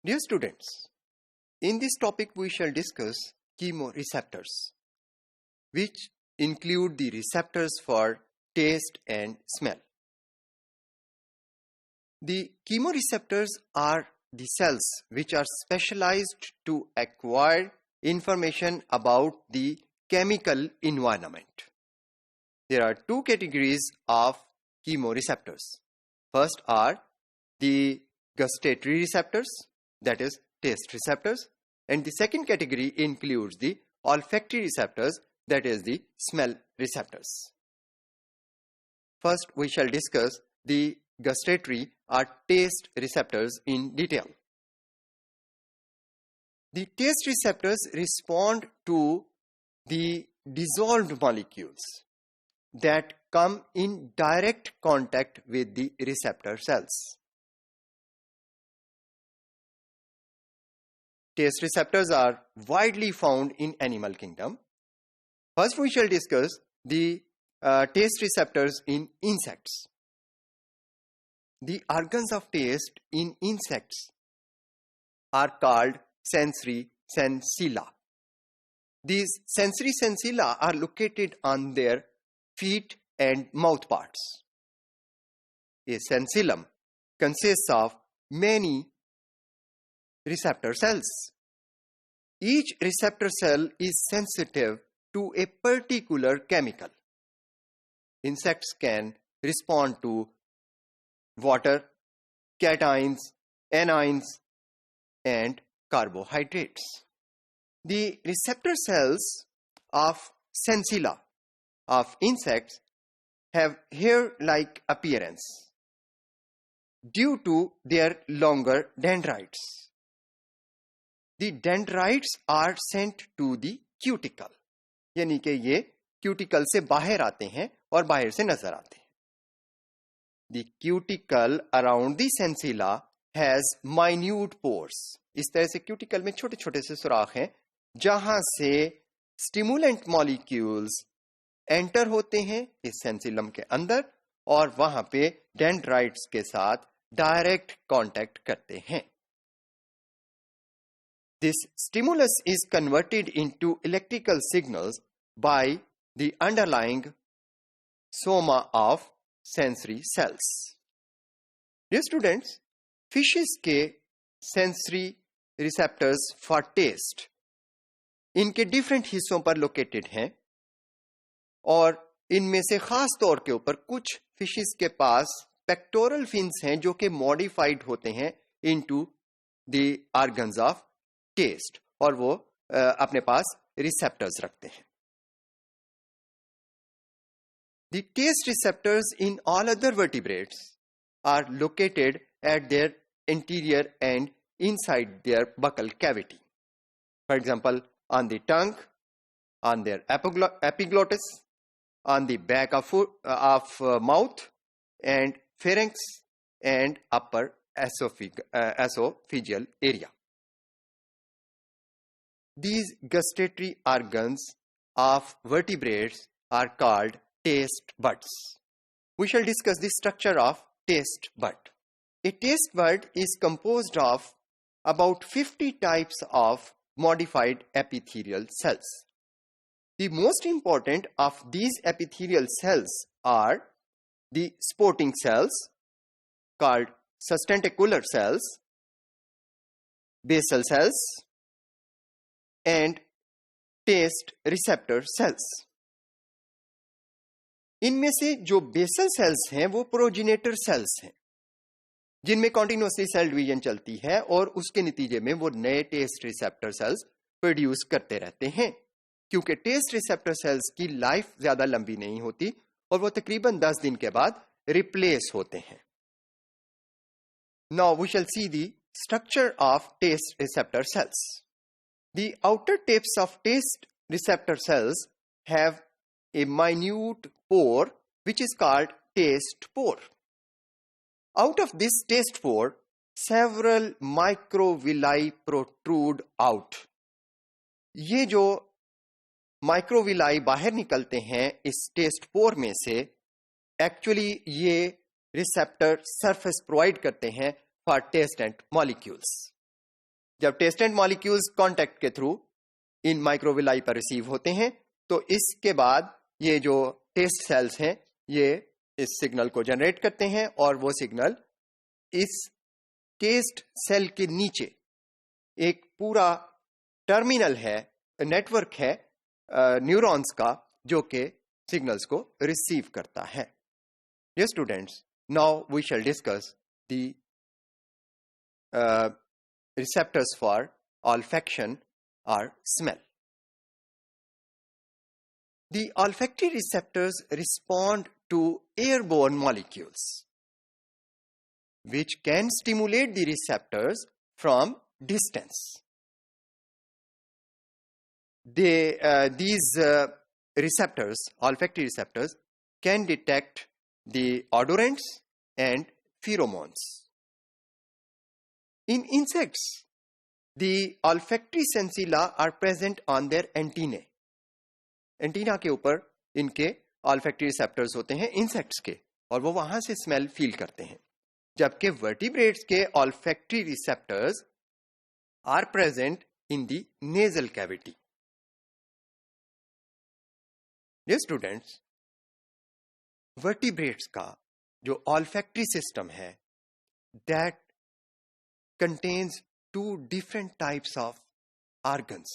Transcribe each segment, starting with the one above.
Dear students, in this topic we shall discuss chemoreceptors, which include the receptors for taste and smell. The chemoreceptors are the cells which are specialized to acquire information about the chemical environment. There are two categories of chemoreceptors. First are the gustatory receptors, that is taste receptors, and the second category includes the olfactory receptors, that is the smell receptors. First we shall discuss the gustatory or taste receptors in detail. The taste receptors respond to the dissolved molecules that come in direct contact with the receptor cells. Taste receptors are widely found in animal kingdom. First we shall discuss the taste receptors in insects. The organs of taste in insects are called sensory sensilla. These sensory sensilla are located on their feet and mouth parts. A sensillum consists of many receptor cells. Each receptor cell is sensitive to a particular chemical. Insects can respond to water, cations, anions, and carbohydrates. The receptor cells of sensilla of insects have hair-like appearance due to their longer dendrites. The dendrites are sent to the cuticle, यानी कि ये cuticle से बाहर आते हैं और बाहर से नजर आते हैं. The cuticle around the sensilla has minute pores. इस तरह से क्यूटिकल में छोटे छोटे से सुराख हैं जहां से स्टिमुलेंट मॉलिक्यूल्स एंटर होते हैं इस सेंसिलम के अंदर और वहां पे डेंड्राइट्स के साथ डायरेक्ट कांटेक्ट करते हैं. This stimulus is converted into electrical signals by the underlying soma of sensory cells. Dear students, fishes के sensory receptors for taste इनके different हिस्सों पर located हैं और इनमें से खास तौर के ऊपर कुछ फिशेस के पास pectoral fins हैं जो कि modified होते हैं into the organs of taste और वो अपने पास receptors रखते हैं. The taste receptors in all other vertebrates are located at their anterior and inside their buccal cavity. For example, on the tongue, on their epiglottis, on the back of mouth, and pharynx and upper esophageal area. These gustatory organs of vertebrates are called taste buds. We shall discuss the structure of taste bud. A taste bud is composed of about 50 types of modified epithelial cells. The most important of these epithelial cells are the sporting cells called sustentacular cells, basal cells, and taste receptor cells. इनमें से जो basal cells हैं वो progenitor sales हैं जिनमें continuously cell division चलती है और उसके नतीजे में वो नए टेस्ट रिसेप्टर सेल्स प्रोड्यूस करते रहते हैं. क्योंकि टेस्ट रिसेप्टर सेल्स की लाइफ ज्यादा लंबी नहीं होती और वो तकरीबन 10 दिन के बाद रिप्लेस होते हैं. Now we shall see the structure of taste receptor cells. The outer tips of taste receptor cells have a minute pore which is called taste pore. Out of this taste pore, several microvilli protrude out. ये जो microvilli बाहर निकलते हैं इस test पोर में से, actually ये receptor surface provide करते हैं फॉर टेस्ट एंड मॉलिक्यूल्स. जब टेस्टेंट मॉलिक्यूल्स कांटेक्ट के थ्रू इन माइक्रोविलाई पर रिसीव होते हैं तो इसके बाद ये जो टेस्ट सेल्स हैं ये इस सिग्नल को जनरेट करते हैं और वो सिग्नल इस टेस्ट सेल के नीचे एक पूरा टर्मिनल है, नेटवर्क है न्यूरॉन्स का, जो कि सिग्नल्स को रिसीव करता है. Yes, students, now we shall discuss the receptors for olfaction or smell. The olfactory receptors respond to airborne molecules, which can stimulate the receptors from distance. These receptors, olfactory receptors, can detect the odorants and pheromones. In insects, the olfactory sensilla are present on their antennae. Antenna के ऊपर इनके olfactory receptors होते हैं insects के, और वो वहां से स्मेल फील करते हैं. जबकि वर्टिब्रेट्स के olfactory receptors are present in the nasal cavity. Yes, students, vertebrates का जो olfactory system है that contains two different types of organs.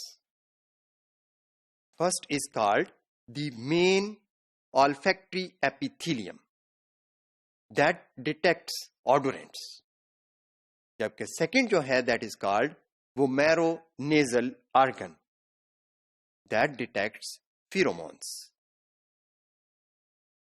First is called the main olfactory epithelium that detects odorants. जबकि second जो है that is called vomeronasal organ that detects pheromones.